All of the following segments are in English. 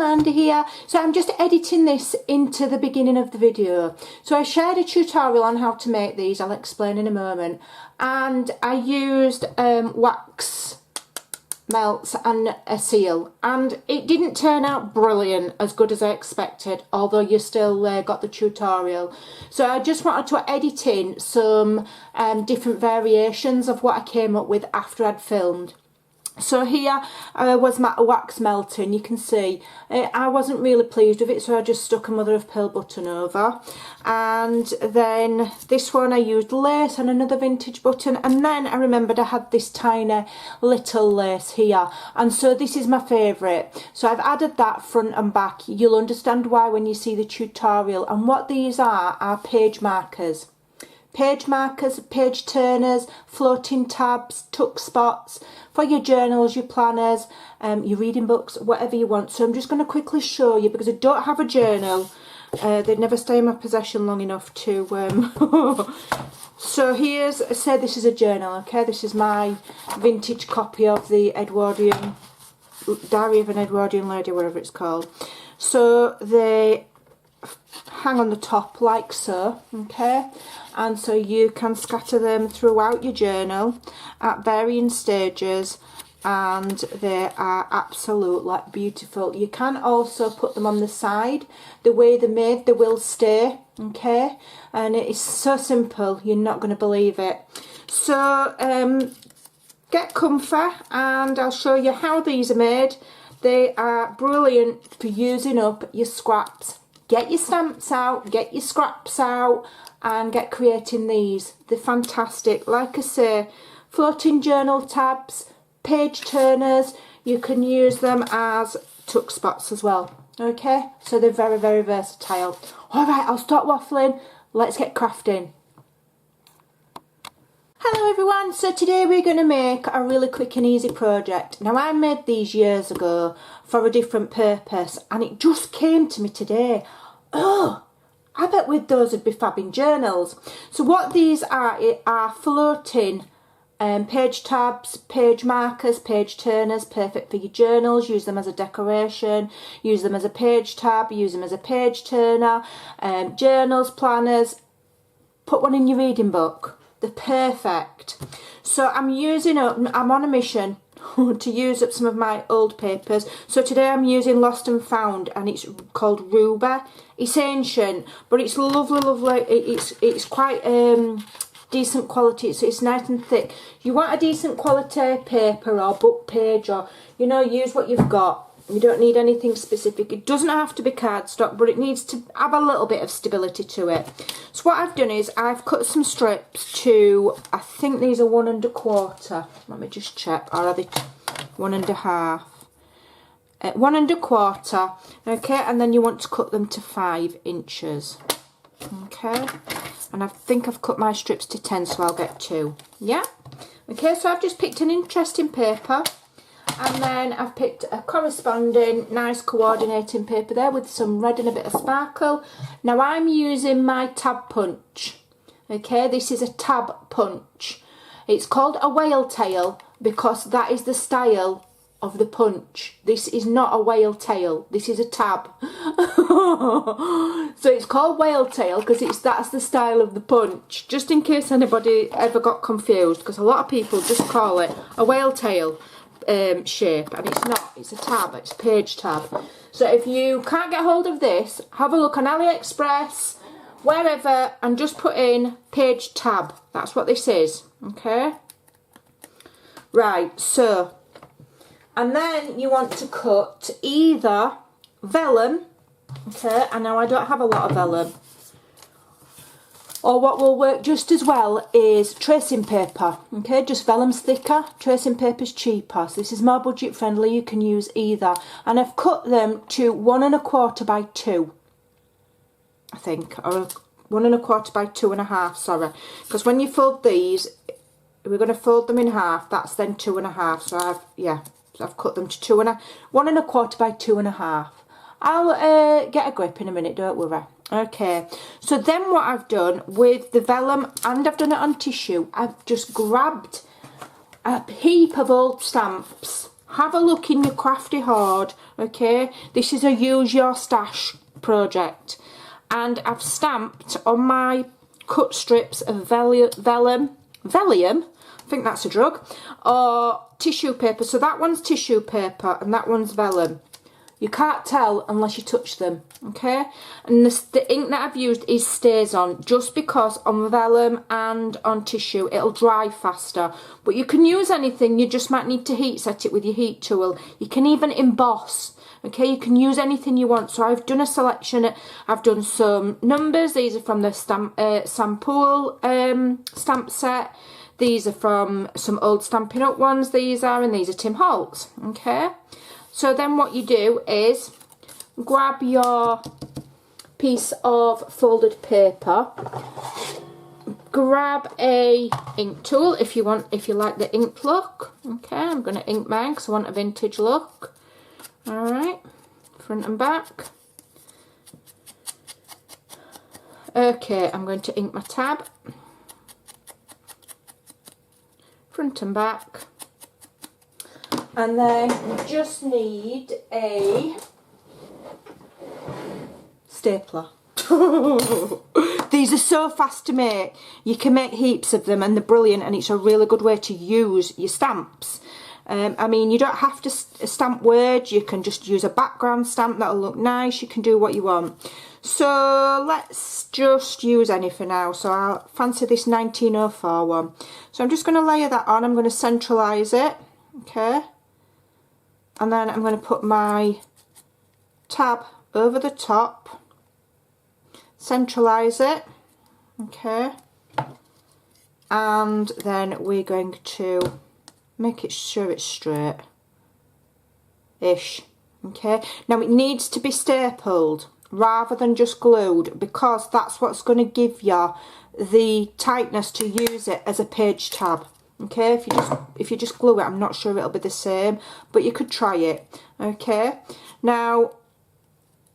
Amanda here. So I'm just editing this into the beginning of the video. So I shared a tutorial on how to make these, I'll explain in a moment. And I used wax melts and a seal, and it didn't turn out brilliant, as good as I expected, although you still got the tutorial. So I just wanted to edit in some different variations of what I came up with after I'd filmed. So here was my wax melting. You can see I wasn't really pleased with it, so I just stuck a mother of pearl button over. And then this one I used lace and another vintage button, and then I remembered I had this tiny little lace here, and so this is my favourite. So I've added that front and back. You'll understand why when you see the tutorial. And what these are page markers. Page markers, page turners, floating tabs, tuck spots for your journals, your planners, your reading books, whatever you want. So I'm just going to quickly show you, because I don't have a journal. They'd never stay in my possession long enough to... So here's, say this is a journal, okay? This is my vintage copy of the Edwardian, Diary of an Edwardian Lady, whatever it's called. So they hang on the top like so, okay, and so you can scatter them throughout your journal at varying stages, and they are absolutely beautiful. You can also put them on the side. The way they're made, they will stay, okay, and it is so simple, you're not going to believe it. So get comfy and I'll show you how these are made. They are brilliant for using up your scraps. Get your stamps out, get your scraps out, and get creating these. They're fantastic. Like I say, floating journal tabs, page turners, you can use them as tuck spots as well. Okay, so they're very, very versatile. Alright, I'll stop waffling, let's get crafting. Hello everyone, so today we're going to make a really quick and easy project. Now I made these years ago for a different purpose, and it just came to me today. Oh, I bet with those would be fab in journals. So what these are floating page tabs, page markers, page turners, perfect for your journals. Use them as a decoration, use them as a page tab, use them as a page turner, journals, planners. Put one in your reading book. They're perfect. So I'm on a mission to use up some of my old papers. So today I'm using Lost and Found, and it's called Ruby. It's ancient, but it's lovely, lovely. It's quite decent quality. It's nice and thick. You want a decent quality paper or book page, or use what you've got. You don't need anything specific. It doesn't have to be cardstock, but it needs to have a little bit of stability to it. So what I've done is I've cut some strips to, I think these are 1 1/4. Let me just check. Or are they 1 1/2? 1 1/4. Okay, and then you want to cut them to 5 inches. Okay, and I think I've cut my strips to 10, so I'll get 2. Yeah. Okay, so I've just picked an interesting paper. And then I've picked a corresponding nice coordinating paper there with some red and a bit of sparkle. Now I'm using my tab punch. Okay, this is a tab punch. It's called a whale tail because that is the style of the punch. This is not a whale tail, this is a tab. So it's called whale tail because that's the style of the punch, just in case anybody ever got confused, because a lot of people just call it a whale tail shape, and it's not. It's a tab. It's a page tab. So if you can't get hold of this, have a look on AliExpress, wherever, and just put in page tab. That's what this is. Okay, right, so, and then you want to cut either vellum, okay, and now I don't have a lot of vellum, or what will work just as well is tracing paper. Okay, just vellum's thicker, tracing paper's cheaper. So this is more budget friendly, you can use either. And I've cut them to 1 1/4 by 2, I think, or 1 1/4 by 2 1/2, sorry. Because when you fold these, we're going to fold them in half, that's then 2 1/2. So I've cut them to 1 1/4 by 2 1/2. I'll get a grip in a minute, don't worry. Okay, so then what I've done with the vellum, and I've done it on tissue, I've just grabbed a heap of old stamps have a look in your crafty hoard, okay? This is a use your stash project. And I've stamped on my cut strips of vellum, I think that's a drug, or tissue paper. So that one's tissue paper and that one's vellum. You can't tell unless you touch them, okay? And the ink that I've used is StazOn, just because on vellum and on tissue it'll dry faster. But you can use anything, you just might need to heat set it with your heat tool. You can even emboss, okay? You can use anything you want. So I've done a selection, I've done some numbers, these are from the Sampool stamp set. These are from some old Stampin' Up ones, these are, and these are Tim Holtz, okay? So then what you do is grab your piece of folded paper, grab a ink tool if you like the inked look. Okay, I'm going to ink mine because I want a vintage look. Alright, front and back. Okay, I'm going to ink my tab. Front and back. And then we just need a stapler. These are so fast to make. You can make heaps of them and they're brilliant, and it's a really good way to use your stamps. I mean, you don't have to stamp words, you can just use a background stamp that'll look nice, you can do what you want. So let's just use any for now. So I'll fancy this 1904 one. So I'm just going to layer that on, I'm going to centralise it, okay? And then I'm going to put my tab over the top, centralise it, okay? And then we're going to make it sure it's straight-ish, okay? Now it needs to be stapled rather than just glued, because that's what's going to give you the tightness to use it as a page tab. Okay, if you just glue it, I'm not sure it'll be the same, but you could try it. Okay, now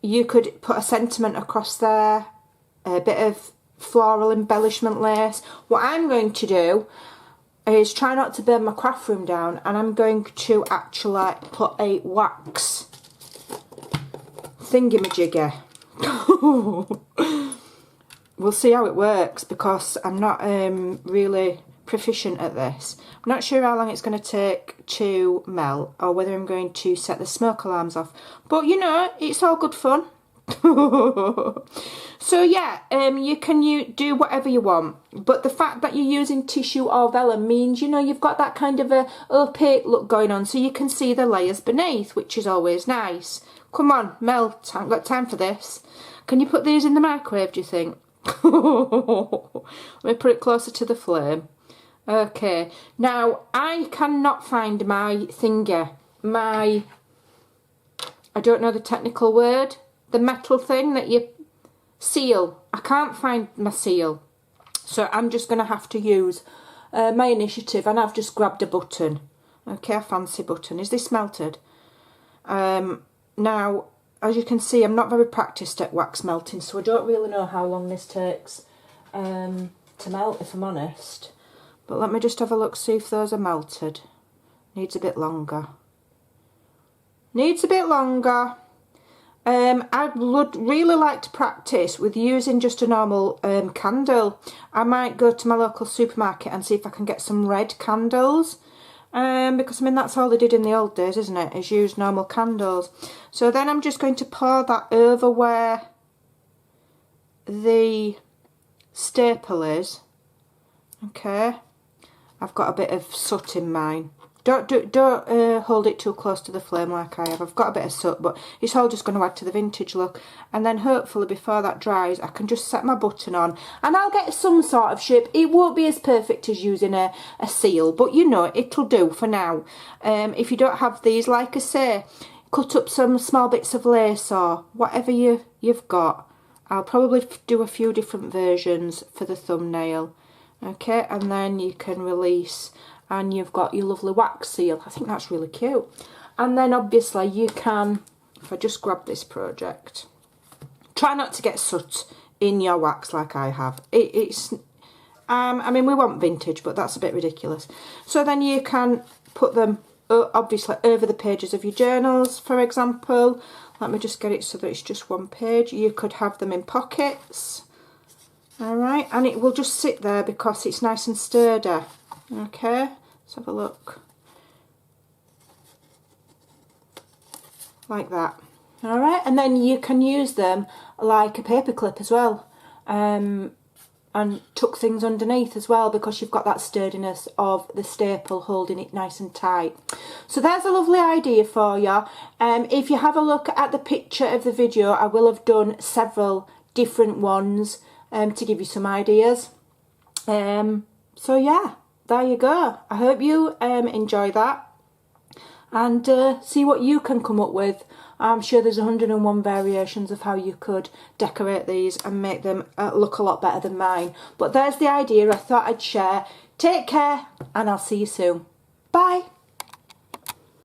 you could put a sentiment across there, a bit of floral embellishment lace. What I'm going to do is try not to burn my craft room down, and I'm going to actually put a wax thingamajigger. We'll see how it works, because I'm not really proficient at this. I'm not sure how long it's going to take to melt, or whether I'm going to set the smoke alarms off, but you know, it's all good fun. So yeah, you can do whatever you want, but the fact that you're using tissue or vellum means, you know, you've got that kind of a opaque look going on, so you can see the layers beneath, which is always nice. Come on, melt, I haven't got time for this. Can you put these in the microwave, do you think? Let me put it closer to the flame. Okay, now I cannot find my thingy, I don't know the technical word, the metal thing that you seal. I can't find my seal, so I'm just going to have to use my initiative, and I've just grabbed a button. Okay, a fancy button. Is this melted? Now, as you can see, I'm not very practiced at wax melting, so I don't really know how long this takes to melt, if I'm honest. But let me just have a look, see if those are melted. Needs a bit longer. Needs a bit longer. I would really like to practice with using just a normal candle. I might go to my local supermarket and see if I can get some red candles. Because I mean, that's all they did in the old days, isn't it? Is use normal candles. So then I'm just going to pour that over where the staple is. Okay. I've got a bit of soot in mine. Don't hold it too close to the flame like I have. I've got a bit of soot, but it's all just going to add to the vintage look. And then hopefully before that dries, I can just set my button on and I'll get some sort of shape. It won't be as perfect as using a seal, but you know, it'll do for now. If you don't have these, like I say, cut up some small bits of lace or whatever you've got. I'll probably do a few different versions for the thumbnail. Okay, and then you can release, and you've got your lovely wax seal. I think that's really cute. And then obviously you can, if I just grab this project, try not to get soot in your wax like I have. I mean, we want vintage, but that's a bit ridiculous. So then you can put them obviously over the pages of your journals, for example. Let me just get it so that it's just one page. You could have them in pockets. Alright, and it will just sit there because it's nice and sturdy. Okay, let's have a look. Like that. Alright, and then you can use them like a paper clip as well. And tuck things underneath as well, because you've got that sturdiness of the staple holding it nice and tight. So there's a lovely idea for you. If you have a look at the picture of the video, I will have done several different ones to give you some ideas. So yeah, there you go. I hope you enjoy that and see what you can come up with. I'm sure there's 101 variations of how you could decorate these and make them look a lot better than mine. But there's the idea I thought I'd share. Take care, and I'll see you soon. Bye.